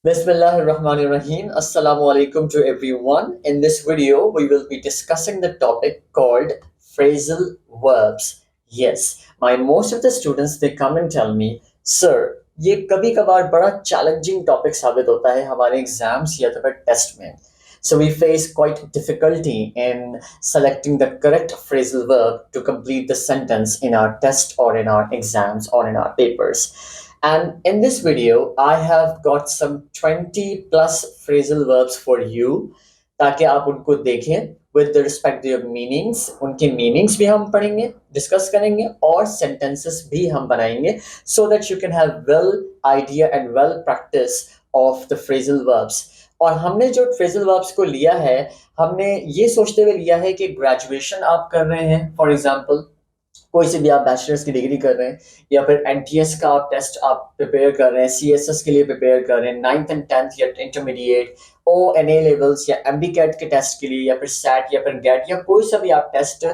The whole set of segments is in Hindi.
Bismillahirrahmanirrahim. Assalamu alaikum to everyone. In this video, we will be discussing the topic called phrasal verbs. Yes, my most of the students they come and tell me, sir, ये कभी कभार बड़ा challenging topic साबित होता है हमारे एग्जाम्स या तो फिर टेस्ट में. So we face quite difficulty in selecting the correct phrasal verb to complete the sentence in our test or in our exams or in our papers. And in this video, I have got some 20 plus phrasal verbs for you ताकि आप उनको देखें with the respective meanings. उनके meanings भी हम पढ़ेंगे, discuss करेंगे और sentences भी हम बनाएंगे so that you can have well idea and well practice of the phrasal verbs. और हमने जो phrasal verbs को लिया है, हमने ये सोचते हुए लिया है कि graduation आप कर रहे हैं, for example, कोई से भी आप बैचलर्स की डिग्री कर रहे हैं या फिर एनटीएस का आप टेस्ट आप प्रिपेयर कर रहे हैं, सीएसएस के लिए प्रिपेयर कर रहे हैं, 9th एंड 10th या intermediate O and A levels या एमबी कैट के टेस्ट के लिए या फिर सैट या फिर गेट या कोई सा भी आप test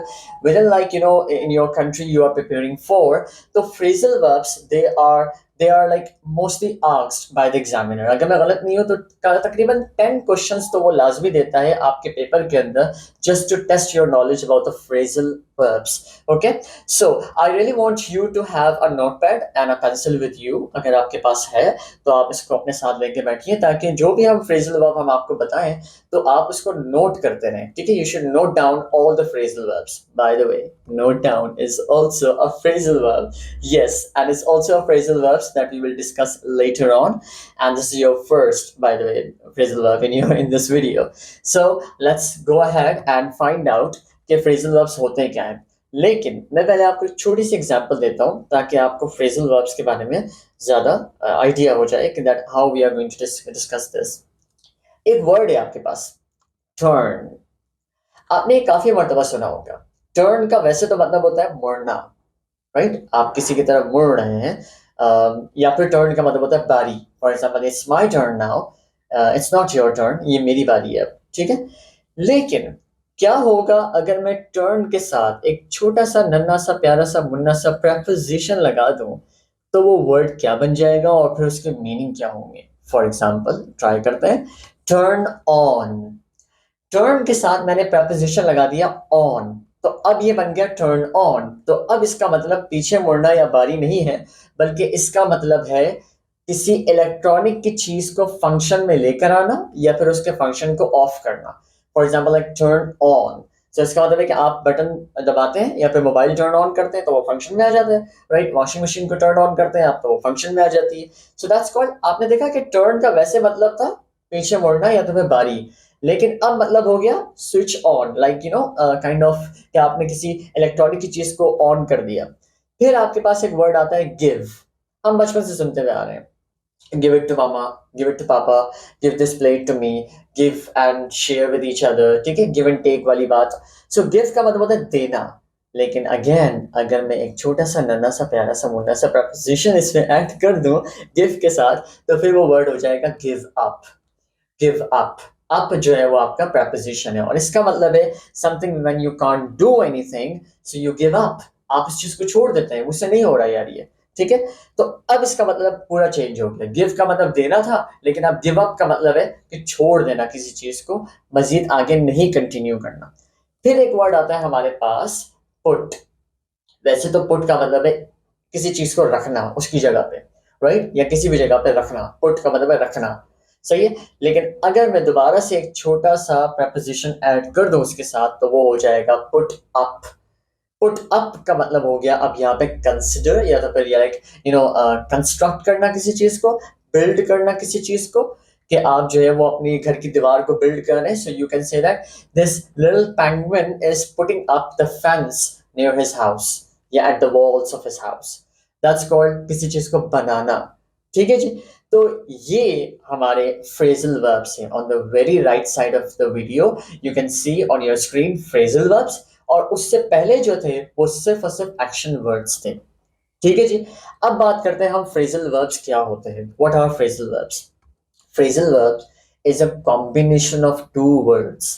with in like in your country you are preparing for. तो phrasal verbs they are like mostly asked by the examiner. अगर मैं गलत नहीं हूं तो तकरीबन 10 क्वेश्चंस तो वो लाजमी देता है आपके पेपर के अंदर just to test your knowledge about the phrasal verbs. Okay, so I really want you to have a notepad and a pencil with you. अगर आपके पास है तो आप इसको अपने साथ लेके बैठिए ताकि जो भी हम phrasal verb हम आपको बताएं तो आप उसको नोट करते रहें. ठीक है, you should note down all the phrasal verbs. By the way, note down is also a phrasal verb. Yes, and it's also a phrasal verbs that we will discuss later on. And this is your first, by the way, phrasal verb in this video. So let's go ahead and find out कि phrasal verbs होते क्या हैं. लेकिन मैं पहले आपको एक छोटी सी एग्जांपल देता हूँ ताकि आपको phrasal verbs के बारे में ज्यादा आइडिया हो जाए कि that how we are going to discuss this. एक वर्ड है आपके पास, turn. आपने काफी मर्तबा सुना होगा. turn का वैसे तो मतलब होता है मुड़ना, राइट? आप किसी की तरफ मुड़ रहे हैं. या फिर टर्न का मतलब होता है बारी. For example, it's my turn now, it's not your turn, ये मेरी बारी है. ठीक है, लेकिन क्या होगा अगर मैं टर्न के साथ एक छोटा सा नन्हा सा प्यारा सा मुन्ना सा प्रेपोजिशन लगा दूं, तो वो वर्ड क्या बन जाएगा और फिर उसके मीनिंग क्या होंगे. फॉर एग्जाम्पल ट्राई करते हैं. Turn on. टर्न के साथ मैंने प्रेपोजिशन लगा दिया ऑन, तो अब ये बन गया टर्न ऑन. तो अब इसका मतलब पीछे मुड़ना या बारी नहीं है, बल्कि इसका मतलब है किसी इलेक्ट्रॉनिक की चीज को फंक्शन में लेकर आना या फिर उसके फंक्शन को ऑफ करना. For example like turn on, तो इसका मतलब है कि आप बटन दबाते हैं या फिर मोबाइल टर्न ऑन करते हैं तो वो फंक्शन में आ जाता है, राइट? वॉशिंग मशीन को टर्न ऑन करते हैं आप तो वो फंक्शन में आ जाती है. So that's called. आपने देखा कि टर्न का वैसे मतलब था पीछे मुड़ना या तो फिर बारी, लेकिन अब मतलब हो गया switch on, like kind of कि आपने किसी इलेक्ट्रॉनिक की चीज को ऑन कर दिया. फिर आपके पास एक वर्ड आता है गिव. हम बचपन से सुनते हुए आ रहे हैं, give it to mama, give it to papa, give this plate to me, give and share with each other. ठीक है, give and take वाली बात. So give का मतलब होता है देना. लेकिन अगेन अगर मैं एक छोटा सा नन्हा सा प्यारा सा मुन्ना सा प्रपोजिशन इसमें ऐड कर दूं गिव के साथ, तो फिर वो वर्ड हो जाएगा give up. Give up. Up जो है वो आपका प्रपोजिशन है और इसका मतलब है something when you can't do anything so you give up. आप इस चीज को छोड़ देते हैं, मुझसे नहीं हो रहा यार ये. ठीक है, तो अब इसका मतलब पूरा चेंज हो गया. गिव का मतलब देना था, लेकिन अब गिव अप का मतलब है कि छोड़ देना किसी चीज को, मजीद आगे नहीं कंटिन्यू करना. फिर एक वर्ड आता है हमारे पास पुट. वैसे तो पुट का मतलब है किसी चीज को रखना उसकी जगह पे, राइट? या किसी भी जगह पे रखना. पुट का मतलब है रखना, सही है. लेकिन अगर मैं दोबारा से एक छोटा सा प्रपोजिशन ऐड कर दूं उसके साथ तो वो हो जाएगा पुट अप. पुट अप का मतलब हो गया अब यहाँ पे कंसिडर या तो फिर लाइक कंस्ट्रक्ट करना किसी चीज को, बिल्ड करना किसी चीज को, कि आप जो है वो अपनी घर की दीवार को बिल्ड कर रहे हैं. So you can say that this little penguin is putting up the fence near his house या at the walls of his house. That's called किसी चीज को बनाना. ठीक है जी. तो ये हमारे phrasal verbs हैं. On the very right side of the video you can see on your screen phrasal verbs, और उससे पहले जो थे वो सिर्फ और सिर्फ एक्शन वर्ड्स थे. ठीक है जी. अब बात करते हैं हम phrasal verbs क्या होते हैं. What are phrasal verbs? Phrasal verbs is a combination of two words.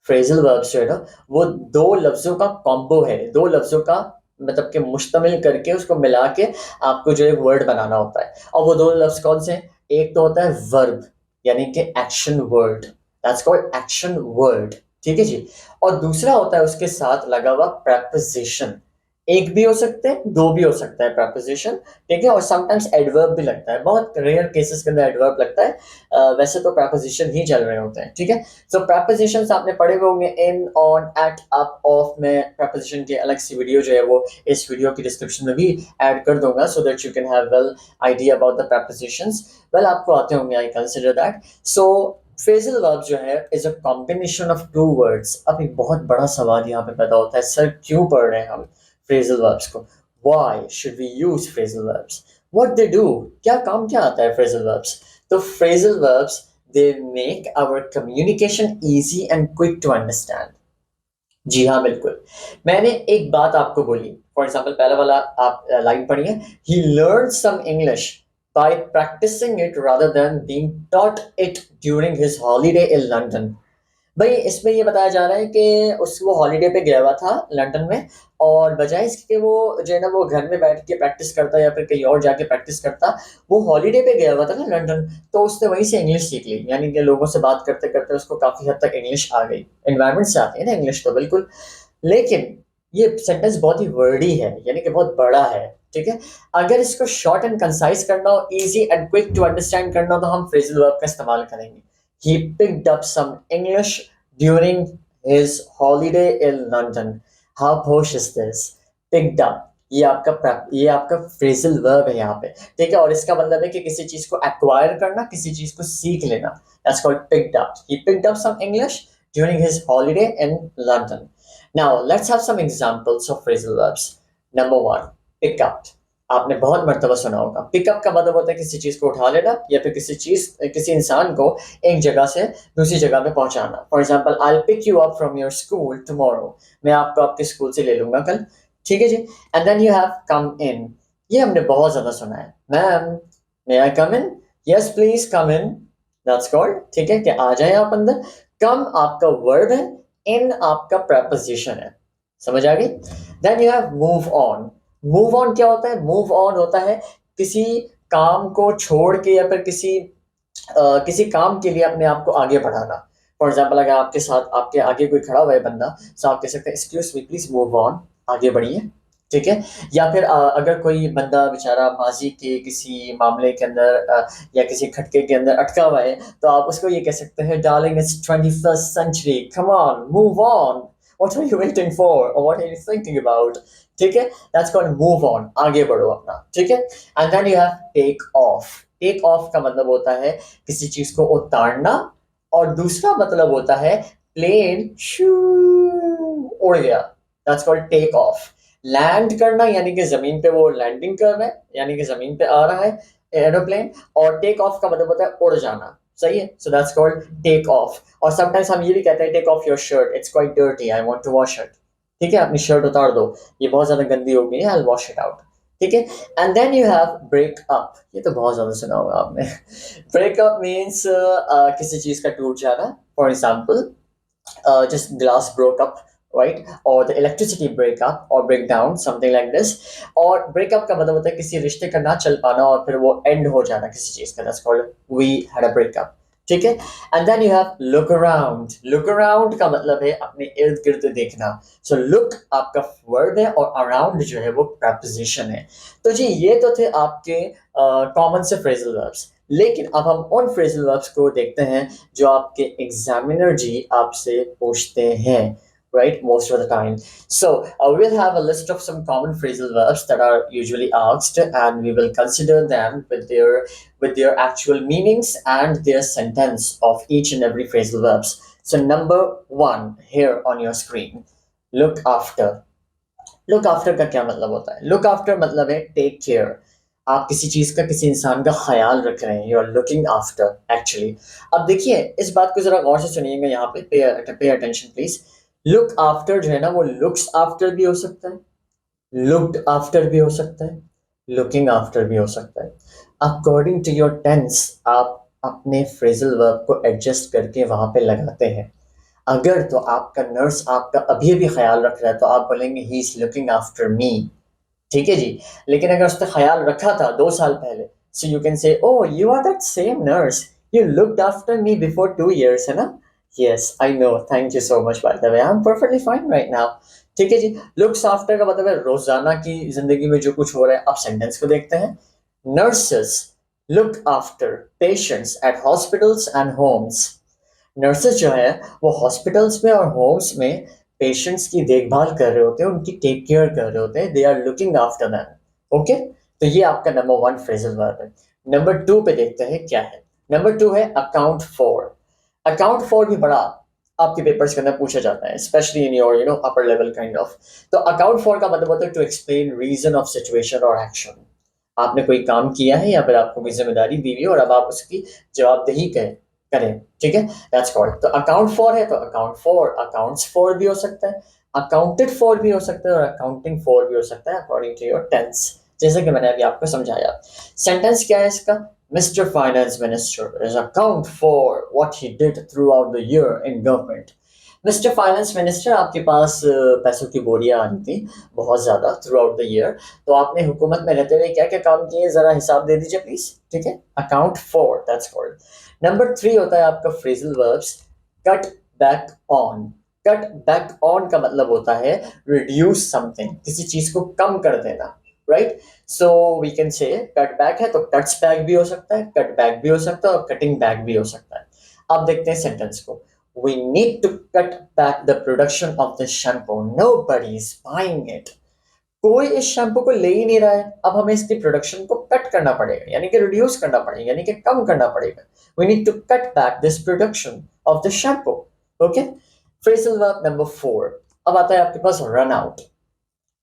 Phrasal verbs जो है ना वो दो लफ्जों का कॉम्बो है, दो लफ्जों का मतलब के मुश्तमिल करके उसको मिला के आपको जो एक वर्ड बनाना होता है. और वो दो लफ्ज कौन से हैं? एक तो होता है वर्ब यानी कि action word, that's called action word, ठीक है जी। और दूसरा होता है उसके साथ लगा हुआ preposition, एक भी हो सकते हैं, दो भी हो सकता है preposition, ठीक है। और समटाइम्स एडवर्ब भी लगता है, बहुत रेयर केसेस के अंदर एडवर्ब लगता है, वैसे तो preposition ही चल रहे होते हैं, ठीक है। सो prepositions आपने पढ़े हुए होंगे, इन, ऑन, एट, अप, ऑफ में preposition की अलग सी वीडियो जो है वो इस वीडियो की डिस्क्रिप्शन में भी ऐड कर दूंगा, so that you can have well idea about the prepositions. Well, आपको आते होंगे, I consider that. So phrasal verb जो है is a combination of two words. अब एक बहुत बड़ा सवाल यहाँ पे पैदा होता है, सर क्यों पढ़ रहे हैं हम phrasal verbs को? Why should we use phrasal verbs? What they do? क्या काम क्या आता है phrasal verbs? तो phrasal verbs they make our communication easy and quick to understand. जी हाँ, बिल्कुल। मैंने एक बात आपको बोली, फॉर एग्जाम्पल पहला वाला आप लाइन पढ़िए, he learn some English by practising it rather than being taught it during his holiday in London. भाई इसमें ये बताया जा रहा है कि वो हॉलीडे पे गया हुआ था लंदन में, और बजाय इसके वो जो है ना वो घर में बैठ के प्रैक्टिस करता या फिर कहीं और जाके प्रैक्टिस करता, वो हॉलीडे पे गया हुआ था ना लंदन, तो उसने वहीं से इंग्लिश सीख ली, यानी कि लोगों से बात करते करते उसको काफी हद तक इंग्लिश आ गई। एनवायरमेंट से आती है ना इंग्लिश तो बिल्कुल। लेकिन ये सेंटेंस बहुत ही वर्डी है, यानी कि बहुत बड़ा है, ठीक है। अगर इसको शॉर्ट एंड कंसाइज करना हो, easy and quick to understand करना हो, तो हम फ्रेजल वर्ब का इस्तेमाल करेंगे। He picked up some English during his holiday in London. How posh is this? Picked up, ये आपका फ्रेजल वर्ब है यहाँ पे, ठीक है। और इसका मतलब है कि किसी चीज को एक्वायर करना, किसी चीज को सीख लेना, that's called picked up. He picked up some English during his holiday in London. Now, let's have some examples of phrasal verbs. Number one, pick up. आपने बहुत मर्तबा सुना होगा, पिकअप का मतलब होता है किसी चीज को उठा लेना या फिर किसी इंसान को एक जगह से दूसरी जगह पे पहुंचाना। For example, I pick you up from your school tomorrow, मैं आपको आपके स्कूल से ले लूंगा कल, ठीक है जी। And then you have come in, ये हमने बहुत ज्यादा सुना है, ma'am may I come in, yes please come in, that's called, ठीक है, कि आ जाए आप अंदर। कम आपका वर्ब है, इन आपका preposition है, समझ आ गई। Then you have move on. Move on क्या होता है? मूव ऑन होता है किसी काम को छोड़ के या फिर किसी काम के लिए अपने आप को आगे बढ़ाना। फॉर एग्जाम्पल, अगर आपके साथ आपके आगे कोई खड़ा हुआ है बंदा, तो आप कह सकते हैं excuse me please move on, आगे बढ़िए, ठीक है। या फिर अगर कोई बंदा बेचारा माजी के किसी मामले के अंदर या किसी खटके के अंदर अटका हुआ है, तो आप उसको ये कह सकते हैं, darling it's 21st century, come on move on, what are you waiting for और what are you thinking about, ठीक है। दैट्स कॉल्ड मूव ऑन, आगे बढ़ो अपना, ठीक है। And then you have take off. Take off का मतलब होता है किसी चीज को उतारना, और दूसरा मतलब होता है प्लेन शू उड़ गया, that's called take off. Land करना यानी कि जमीन पे वो लैंडिंग कर रहा है, यानी कि जमीन पे आ रहा है एरोप्लेन, और टेक ऑफ का मतलब होता है उड़ जाना, सही है। So that's called take off. और समटाइम्स हम ये भी कहते हैं, take off your shirt, it's quite dirty, I want to wash it, ठीक है, अपनी शर्ट उतार दो, ये बहुत ज्यादा गंदी हो गई है, I will wash it out, ठीक है। And then you have break up, ये तो बहुत ज्यादा सुना होगा आपने। ब्रेकअप मीन्स किसी चीज का टूट जाना। For example, just glass broke up, right? Or the electricity break up or break down, something like this. और break up का मतलब होता है किसी रिश्ते का ना चल पाना और फिर वो end हो जाना किसी चीज का, that's called we had a breakup, ठीक है। And then you have look around. Look around का मतलब है अपने इर्द गिर्द देखना। सो लुक आपका वर्ब है और अराउंड जो है वो preposition है। तो जी ये तो थे आपके कॉमन से फ्रेजल वर्ब्स, लेकिन अब हम उन फ्रेजल वर्ब्स को देखते हैं जो आपके एग्जामिनर जी आपसे पूछते हैं, right, most of the time. So we'll have a list of some common phrasal verbs that are usually asked, and we will consider them with their actual meanings and their sentence of each and every phrasal verbs. So number one here on your screen, look after. Look after का क्या मतलब होता है? लुक आफ्टर मतलब है टेक केयर, आप किसी चीज का, किसी इंसान का ख्याल रख रहे हैं, you are looking after actually. अब देखिए इस बात को जरा गौर से सुनिएगा, यहाँ पे pay attention please. Look after जो है ना वो लुक्स आफ्टर भी हो सकता है, लुक्ड आफ्टर भी हो सकता है, लुकिंग आफ्टर भी हो सकता है। अकॉर्डिंग टू योर टेंस आप अपने फ्रेजल वर्ब को एडजस्ट करके वहां पे लगाते हैं। अगर तो आपका नर्स आपका अभी भी ख्याल रख रहा है तो आप बोलेंगे he is looking after me, ठीक है जी। लेकिन अगर उसने ख्याल रखा था 2 साल पहले, So you can say, oh, you are that same nurse, you looked after me before 2 years, है ना? Yes, I know, thank you so much, by the way, I'm perfectly fine right now. ठीक है जी. looks after का मतलब है रोजाना की जिंदगी में जो कुछ हो रहा है. आप सेंटेंस को देखते हैं. nurses look after patients at hospitals and homes. Nurses जो है वो हॉस्पिटल्स में और होम्स में पेशेंट्स की देखभाल कर रहे होते हैं, उनकी टेक केयर कर रहे होते हैं. They are looking after them. Okay, तो ये आपका नंबर वन फ्रेजल वर्ब है. नंबर टू पे देखते हैं क्या है. नंबर टू है अकाउंट फॉर. अकाउंट फॉर भी बड़ा आपके पेपर्स के अंदर पूछा जाता है, specially in your upper level kind of. तो अकाउंट फॉर का मतलब होता है to explain reason of situation और एक्शन. आपने कोई काम किया है या फिर आपको कोई जिम्मेदारी दी हुई है और अब आप उसकी जवाबदेही करें. ठीक है, दैट्स कॉल्ड. तो अकाउंट फॉर है तो अकाउंट फॉर, अकाउंट्स फॉर भी हो सकता है, अकाउंटेड फॉर भी हो सकता है और अकाउंटिंग फॉर भी हो सकता है अकॉर्डिंग टू योर टेंस, जैसे कि मैंने अभी आपको समझाया. सेंटेंस क्या है इसका. Mister finance minister is account for what he did through out the year in government. Mister finance minister, आपके पास पैसों की बोरियां आ रही थी बहुत ज्यादा थ्रू आउट द ईयर, तो आपने हुकूमत में रहते हुए क्या क्या काम किए, जरा हिसाब दे दीजिए प्लीज. ठीक है, account for, that's called. Number three होता है आपका phrasal verbs cut back on. Cut back on का मतलब होता है रिड्यूस समथिंग, किसी चीज को कम कर देना. Right, so we can say cut back है तो कट्स बैक भी हो सकता है, कट बैक भी हो सकता है और कटिंग बैक भी हो सकता है. अब देखते हैं सेंटेंस को. We need to cut back the production of this shampoo. Nobody is buying it. कोई इस शैम्पू को ले ही नहीं रहा है. अब हमें इसकी प्रोडक्शन को कट करना पड़ेगा, यानी कि रिड्यूस करना पड़ेगा, यानी कि कम करना पड़ेगा. We need to cut back this production of the shampoo. Okay? Phrasal verb number 4. अब आता है आपके पास run out.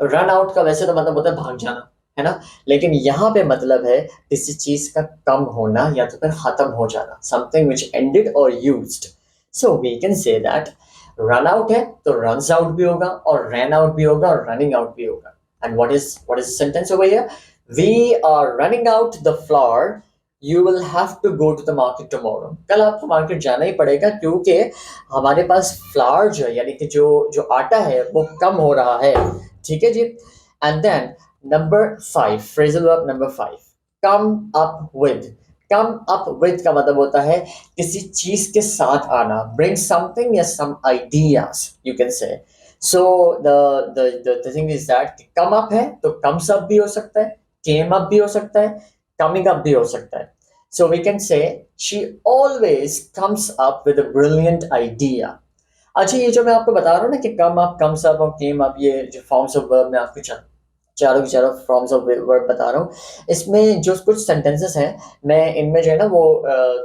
रन आउट का वैसे तो मतलब होता है भाग जाना, है ना, लेकिन यहाँ पे मतलब है किसी चीज का कम होना या तो फिर खत्म हो जाना. समथिंग विच एंडेड और used. So we can say that run out है तो रन्स आउट भी होगा और रन आउट भी होगा और रनिंग आउट भी होगा. And what is sentence over here. We are running out the flower, you will have to go to the market tomorrow. कल आपको मार्केट जाना ही पड़ेगा क्योंकि हमारे पास फ्लावर जो है यानी कि जो जो आटा है वो कम हो रहा है. ठीक है जी. And then number 5, phrasal verb number 5, come up with. Come up with का मतलब होता है किसी चीज के साथ आना, ब्रिंग समथिंग या सम आइडियाज यू कैन से. So the thing is that come up है तो कम्स अप भी हो सकता है, केम अप भी हो सकता है, कमिंग अप भी हो सकता है. So we can say she always comes up with a brilliant idea. अच्छा, ये जो मैं आपको बता रहा हूँ ना कि कम अप, कम्स अप और केम अप, ये जो फॉर्म्स ऑफ वर्ब में आपको चारों की चारों फॉर्म्स ऑफ वर्ब बता रहा हूँ, इसमें जो कुछ सेंटेंसेस हैं मैं इनमें जो है ना वो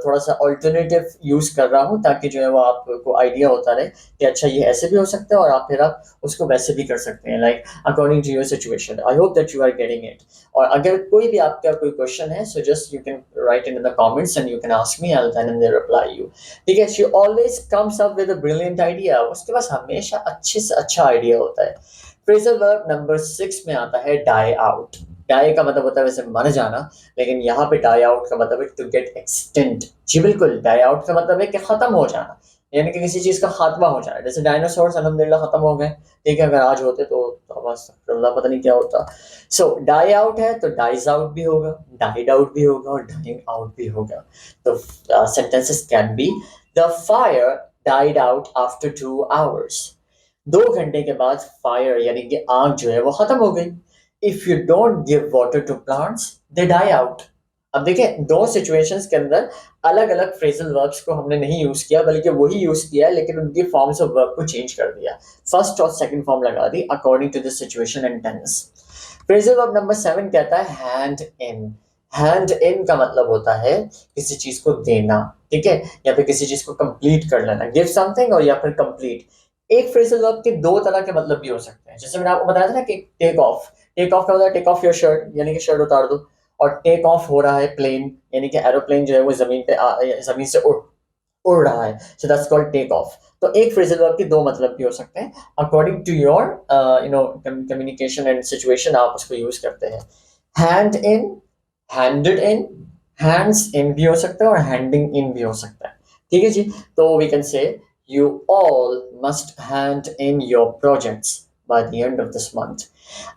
थोड़ा सा ऑल्टरनेटिव यूज कर रहा हूँ ताकि जो है वो आपको आइडिया होता रहे कि अच्छा ये ऐसे भी हो सकता है और आप उसको वैसे भी कर सकते हैं, like according to your situation. I hope that you are getting it. और अगर कोई भी आपका कोई क्वेश्चन है so just you can write in the comments and you can ask me, I will then reply you. ठीक है, she always comes up with a brilliant idea. उसके पास हमेशा अच्छे से अच्छा आइडिया होता है. फ्रेजल वर्ब नंबर 6 में आता है डाई आउट. डाई का मतलब होता है वैसे मर जाना, लेकिन यहाँ पे डाई आउट का मतलब है टू गेट एक्सटेंट. जी बिल्कुल, डाई आउट का मतलब है कि खत्म हो जाना, यानी कि किसी चीज का खात्मा हो जाना. जैसे डायनासोर्स अल्हम्दुलिल्लाह खत्म हो गए. ठीक है, अगर आज होते तो अल्लाह पता नहीं क्या होता. सो डाई आउट है तो डाइज आउट भी होगा, डाइड आउट भी होगा और डाइंग आउट भी होगा. तो sentences can be the fire died out after 2 hours. 2 घंटे के बाद फायर यानी कि आग जो है वो खत्म हो गई. If you don't give water to plants they die out. अब देखिए, दो सिचुएशंस के अंदर अलग अलग फ्रेजल वर्ब्स को हमने नहीं यूज किया बल्कि वही यूज किया, लेकिन उनकी फॉर्म्स ऑफ वर्ब को चेंज कर दिया. फर्स्ट और सेकंड फॉर्म लगा दी according to the situation and tense. Phrasal verb number 7 कहता है हैंड इन. हैंड इन का मतलब होता है किसी चीज को देना. ठीक है, या फिर किसी चीज को कंप्लीट कर लेना, गिव समथिंग और या फिर कंप्लीट. एक फ्रेजल वर्ब के दो तरह के मतलब भी हो सकते हैं. जैसे मैंने आपको बताया था ना कि टेक ऑफ. टेक ऑफ का मतलब टेक ऑफ योर शर्ट, यानी कि शर्ट उतार दो. और टेक ऑफ हो रहा है प्लेन, यानी कि एरोप्लेन जो है वो जमीन से उड़ रहा है. So that's called take off. तो एक फ्रेजल वर्ब के दो मतलब भी हो सकते हैं according to your communication and situation. आप उसको यूज करते हैं. Hand in, handed in, hands in भी हो सकता है और हैंडिंग इन भी हो सकता है. ठीक है जी. तो we can say you all must hand in your projects by the end of this month.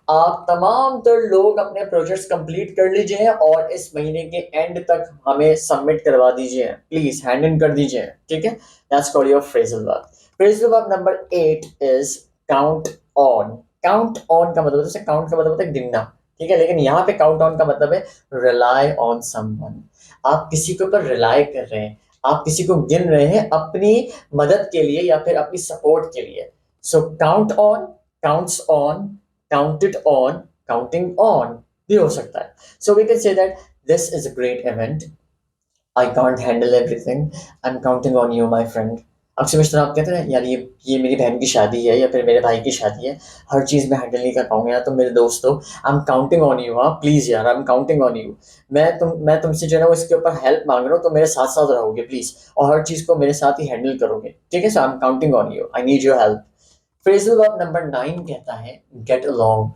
आप तमाम तर लोग अपने प्रोजेक्ट्स कंप्लीट कर लीजिए और इस महीने के एंड तक हमें सबमिट करवा दीजिए, प्लीज हैंड इन कर दीजिए, ठीक है? That's called your phrasal verb. Phrasal verb number 8 is count on. Count on का मतलब, जैसे काउंट का मतलब होता है गिनना, ठीक है, लेकिन यहाँ पे काउंट ऑन का मतलब है रिलाई ऑन समवन. आप किसी के ऊपर रिलाई कर रहे हैं, आप किसी को गिन रहे हैं अपनी मदद के लिए या फिर अपनी सपोर्ट के लिए. So count on, counts on, counted on, counting on भी हो सकता है. So we can say that this is a great event. I can't handle everything. I'm counting on you, my friend. अक्सर मिस्टर आप कहते हैं यार ये मेरी बहन की शादी है या फिर मेरे भाई की शादी है, हर चीज़ में हैंडल नहीं कर पाऊंगा यार, तो मेरे दोस्तों आई एम काउंटिंग ऑन यू. हाँ प्लीज़ यार, आई एम काउंटिंग ऑन यू. मैं तुमसे जो है ना वो इसके ऊपर हेल्प मांग रहा हूँ, तो मेरे साथ साथ रहोगे प्लीज़ और हर चीज़ को मेरे साथ ही हैंडल करोगे, ठीक है? So I am counting on you, I need your help. Phrasal verb number 9 कहता है गेट अलोंग.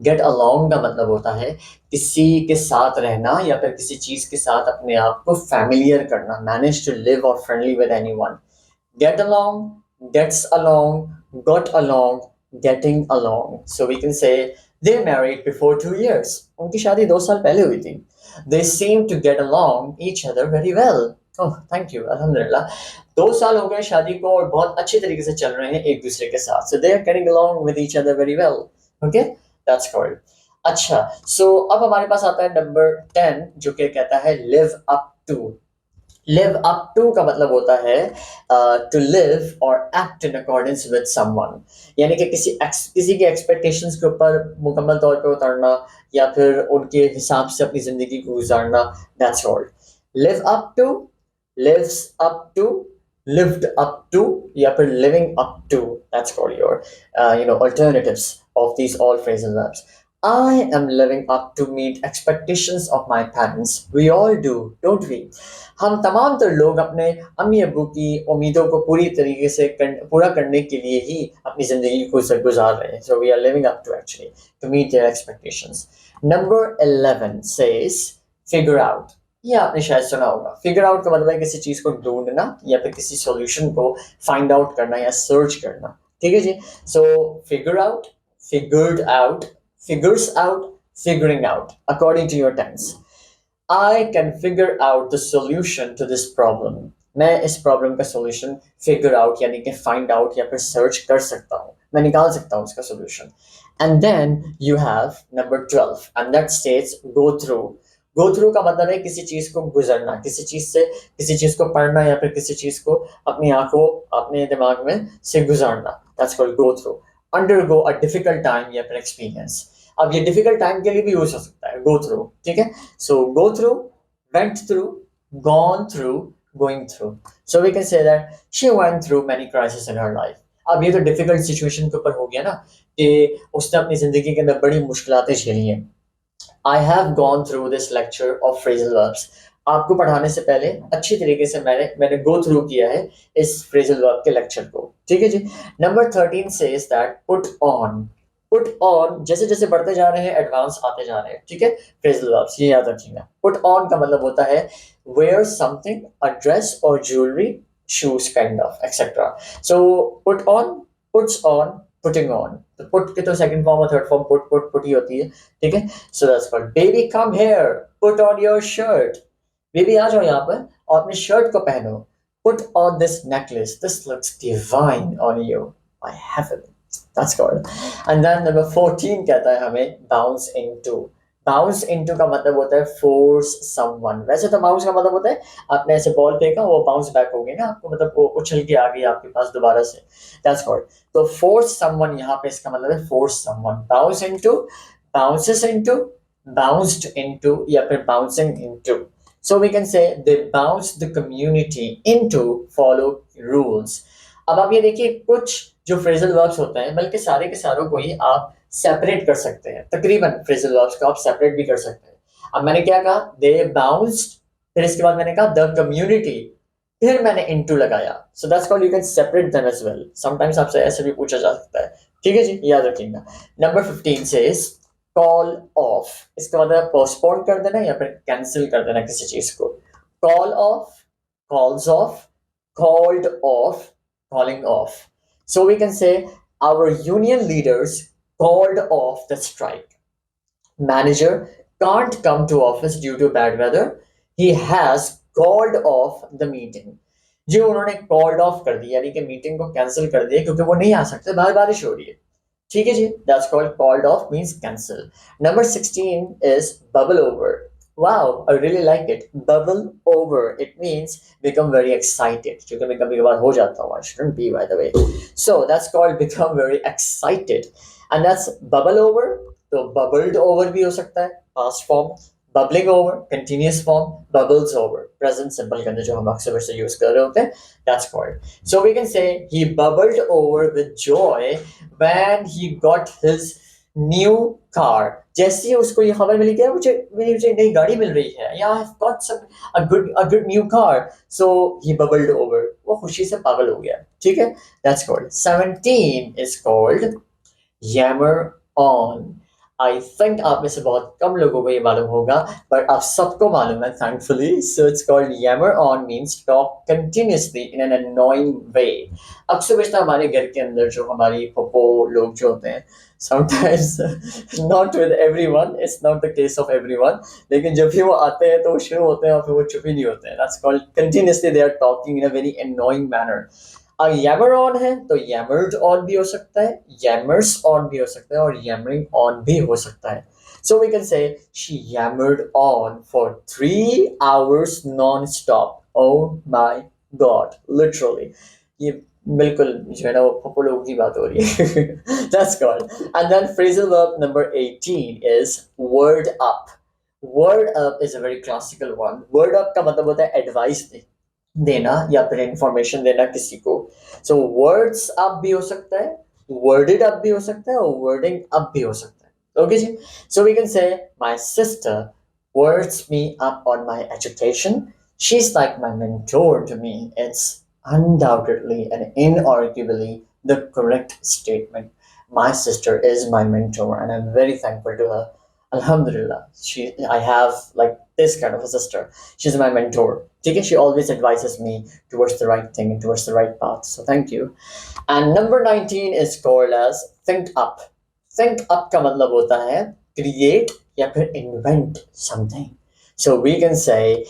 गेट अलोंग का मतलब होता है किसी के साथ रहना या फिर किसी चीज के साथ अपने आप को फैमिलियर करना. मैनेज टू लिव और friendly with anyone. Get along, gets along, got along, getting along. So we can say they married before 2 years. उनकी शादी 2 साल पहले हुई थी. They seem to get along each other very well. Oh, thank you. अल्हम्दुलिल्लाह. 2 साल हो गए शादी को और बहुत अच्छे तरीके से चल रहे हैं एक दूसरे के साथ. So they are getting along with each other very well. Okay, that's called. अच्छा, so अब हमारे पास आता है नंबर 10 जो कि कहता है live up to. Live up to का मतलब होता है टू लिव और act in accordance with someone. यानी कि किसी के एक्सपेक्टेशंस के ऊपर मुकम्मल तौर पे उतरना या फिर उनके हिसाब से अपनी जिंदगी को गुजारना. That's called live up to, lives up to, lived up to या फिर living up to. That's called your alternatives of these all phrasal verbs. I am living up to meet expectations of my parents. We all do, don't we? हम तमाम तर लोग अपने अम्मी अब्बू की उम्मीदों को पूरी तरीके से पूरा करने के लिए ही अपनी जिंदगी को गुजार रहे हैं. So we are living up to actually to meet their expectations. Number 11 says figure out. ये आपने शायद सुना होगा. फिगर आउट का मतलब है किसी चीज को ढूंढना या फिर किसी सॉल्यूशन को फाइंड आउट करना या सर्च करना, ठीक है जी? So figure out, figured out, figures out, figuring out according to your tense. I can figure out the solution to this problem. मैं इस प्रॉब्लम का सॉल्यूशन फिगर आउट यानी कि फाइंड आउट या फिर सर्च कर सकता हूँ, मैं निकाल सकता हूँ इसका solution. And then you have number 12 and that states go through. Go through का मतलब है किसी चीज को गुजरना, किसी चीज को पढ़ना या फिर किसी चीज को अपनी आंखों अपने दिमाग में से गुजारना. That's called go through. Undergo a difficult time या फिर एक्सपीरियंस. अब ये डिफिकल्ट टाइम के लिए भी यूज हो सकता है गो थ्रू, ठीक है? So go through, went through, gone through, going through. So we can say that she went through many crisis in her life. अब ये तो डिफिकल्ट सिचुएशन के ऊपर हो गया ना कि उसने अपनी जिंदगी के अंदर बड़ी मुश्किलातें झेली हैं. I have gone through this lecture of phrasal verbs. आपको पढ़ाने से पहले अच्छी तरीके से मैंने गो थ्रू किया है इस फ्रेजल वर्ब के लेक्चर को, ठीक है जी? Number 13 says that put on. Put on जैसे जैसे बढ़ते जा रहे हैं एडवांस आते जा रहे हैं, ठीक है? फ्रेजल वर्ब्स ये याद रखिएगा. Put on का मतलब होता है wear something, a dress or jewelry, shoes kind of, etc. So put on, puts on, putting on. तो put के तो सेकंड फॉर्म और थर्ड फॉर्म put ही होती है, ठीक है? So that's called baby come here, put on your shirt. Baby आ जाओ यहाँ पर और अपनी शर्ट को पहनो. Put on this necklace, this looks divine on you. My heaven, that's called. And then number 14 कहता है हमें bounce into. बाउंस इनटू का मतलब होता है फोर्स समवन. वैसे तो बाउंस का मतलब होता है आपने ऐसे बॉल फेंका वो बाउंस बैक हो गई ना, आपको मतलब वो उछल के आ गई आपके पास दोबारा से. That's called. तो फोर्स समवन यहाँ पे इसका मतलब है force someone. Bounce into, bounces into, bounced into या फिर bouncing into. So we can say they bounced the community into follow rules. अब आप ये देखिए कुछ जो फ्रेजल वर्ब्स होते हैं बल्कि सारे के सारों को ही आप सेपरेट कर सकते हैं. तकरीबन फ्रेजल वर्ब्स को आप सेपरेट भी कर सकते हैं. अब मैंने क्या कहा? दे बाउंस्ड, फिर इसके बाद मैंने कहा द कम्युनिटी, फिर मैंने इनटू लगाया. So that's called you can separate them as well. Sometimes आपसे ऐसे भी पूछा जा सकता है, ठीक है जी? याद रखिएगा. Number 15 says call of. इसका मतलब पोस्टपोन कर देना या फिर कैंसिल कर देना किसी चीज को. Call of, calls of, called off, calling off. So we can say Our union leaders called off the strike. Manager can't come to office due to bad weather. He has called off the meeting. जी उन्होंने कॉल्ड ऑफ कर दिया यानी कि मीटिंग को कैंसिल कर दिया क्योंकि वो नहीं आ सकते बाहर बारिश हो रही है ठीक है जी that's called called off means cancel number 16 is bubble over wow I really like it bubble over it means become very excited क्योंकि मैं कभी कभार हो जाता हूँ I shouldn't be by the way so that's called become very excited and that's bubble over तो bubbled over भी हो सकता है past form bubbling over continuous form bubbles over present simple के अंदर जो हम अक्सर से यूज कर रहे होते हैं that's called so we can say he bubbled over with joy when he got his new car जैसे ही उसको ये खबर मिली कि मुझे नई गाड़ी मिल रही है या I have got some a good new car so he bubbled over वो खुशी से पागल हो गया ठीक है that's called 17 is called yammer on I think आप में से बहुत कम लोगों को ये मालूम होगा बट आप सबको मालूम है thankfully so it's called yammer on means talk continuously in an annoying way अक्सर बचता हमारे घर के अंदर जो हमारी पप्पो लोग जो होते हैं sometimes not with everyone it's not the case of everyone लेकिन जब भी वो आते हैं तो वो शुरू होते हैं और फिर वो चुप ही नहीं होते हैं that's called continuously they are talking in a very annoying manner अब yammer on है तो yammered on भी हो सकता है yammers on भी हो सकता है और yammering on भी हो सकता है so we can say she yammered on for 3 hours non-stop oh my god literally ये बिल्कुल जो है ना वो पप्पू लोगों की बात हो रही है that's called and then phrasal verb number 18 is word up word up is a very classical one word up का मतलब होता है एडवाइस देना या फिर इंफॉर्मेशन देना किसी को सो वर्ड्स अप भी हो सकता है वर्डेड अप भी हो सकता है और वर्डिंग अप भी हो सकता है ओके जी so we can say my sister words me up on my education she's like my mentor to me it's undoubtedly and inarguably the correct statement my sister is my mentor and I'm very thankful to her alhamdulillah I have like this kind of a sister she's my mentor ठीक है she always advises me towards the right thing and towards the right path so thank you and number 19 is called as think up का मतलब होता है create या फिर invent something so we can say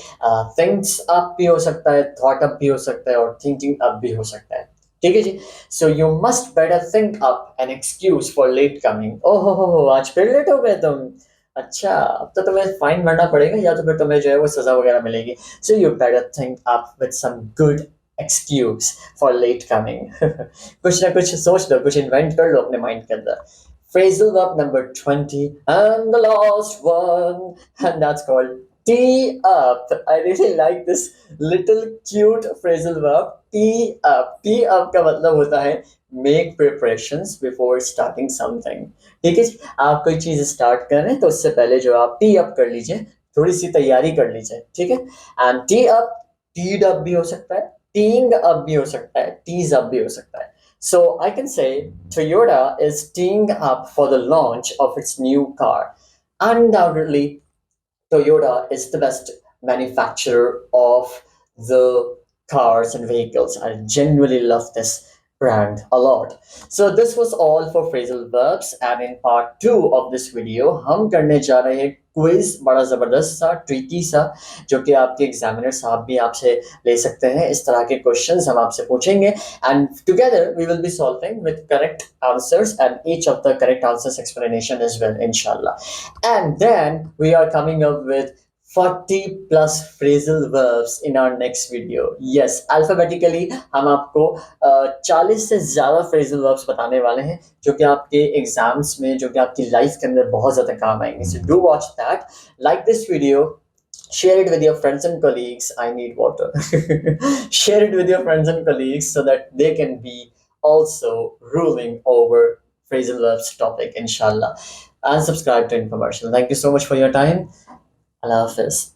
thinks up भी हो सकता है thought up भी हो सकता है और thinking up भी हो सकता है ठीक है जी so you must better think up an excuse for late coming हो आज फिर लेट हो गए तुम अच्छा अब तो तुम्हें फाइन भरना पड़ेगा या तो फिर तुम्हें जो है वो सजा वगैरह मिलेगी so you better think up with some good excuse for late coming कुछ ना कुछ सोच लो कुछ इन्वेंट कर लो अपने माइंड के अंदर phrasal verb number 20 and the last one and that's called tee up I really like this little cute phrasal verb tee up का मतलब होता है make preparations before starting something ठीक है आप कोई चीज स्टार्ट कर रहे हैं तो उससे पहले जो आप टी अप कर लीजिए थोड़ी सी तैयारी कर लीजिए ठीक है एंड टी अप टीड अप भी हो सकता है टीइंग अप भी हो सकता है टीज अप भी हो सकता है so I can say Toyota is teeing up for the launch of its new car undoubtedly Toyota is the best manufacturer of the cars and vehicles I genuinely love this brand a lot. So this was all for phrasal verbs and in part 2 of this video हम करने जा रहे हैं क्विज बड़ा ज़बरदस्त सा ट्रिकी सा जो कि आपके एग्जामिनर साहब भी आपसे ले सकते हैं इस तरह के क्वेश्चंस हम आपसे पूछेंगे and together we will be solving with correct answers and each of the correct answers explanation as well inshallah and then we are coming up with 40 plus phrasal verbs in our next video. Yes, alphabetically हम आपको 40 से ज़्यादा phrasal verbs बताने वाले हैं जो कि आपके एग्जाम्स में जो कि आपकी लाइफ के अंदर बहुत ज़्यादा काम आएंगे. So do watch that. Like this video. Share it with your friends and colleagues. I need water. Share it with your friends and colleagues so that they can be also ruling over phrasal verbs topic, inshallah. And subscribe to Infomercial. Thank you so much for your time. Allah Hafiz.